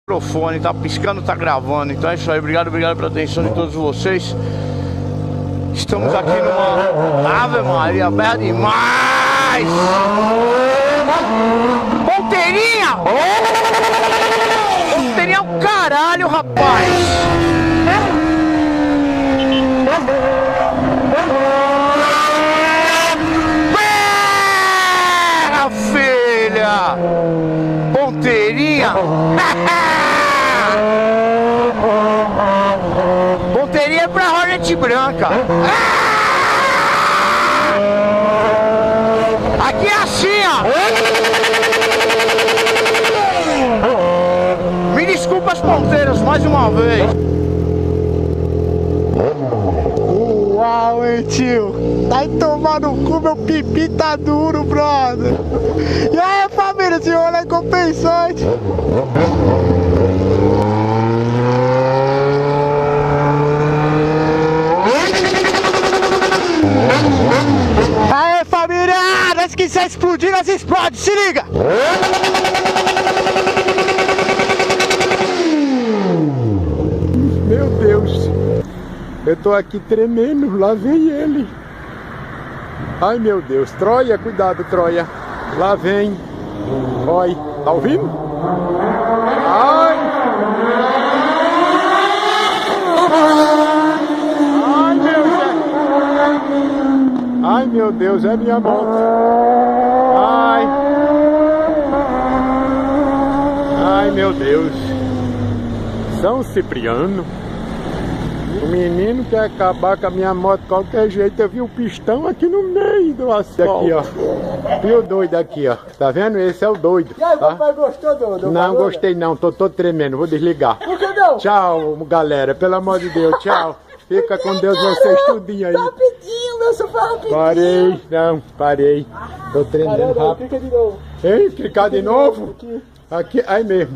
Microfone, tá piscando, tá gravando. Então é isso aí, obrigado pela atenção de todos vocês. Estamos aqui numa Ave Maria, berra demais! Ponteirinha! Ponteirinha é o caralho, rapaz! Berra, filha! Ponteirinha! Ponteirinha é pra Hornet branca. Aqui é assim, ó. Me desculpa as ponteiras mais uma vez. Uau, hein, tio? Vai tomar no cu, meu pipi tá duro, brother. E aí, família, esse rolê é compensante. Aê, família! Nós quiser explodir, nós explode, se liga! Meu Deus! Eu tô aqui tremendo, lá vem ele! Ai, meu Deus! Troia, cuidado, Troia! Lá vem! Oi, tá ouvindo? Ai! Ai, meu Deus, é minha moto. Ai. Ai, meu Deus. São Cipriano. O menino quer acabar com a minha moto de qualquer jeito. Eu vi o pistão aqui no meio do asfalto. Aqui, ó. E o doido aqui, ó. Tá vendo? Esse é o doido. E aí, tá? papai, gostou do Não, gostei não. Tô todo tremendo. Vou desligar. Por que não? Tchau, galera. Pelo amor de Deus. Tchau. Fica com Deus vocês tudinho aí. Tá rapidinho, meu sofá, rapidinho. Parei, não, parei. Tô tremendo Caramba, rápido. clica de novo. Ei, clicar de novo? Aqui, aí mesmo.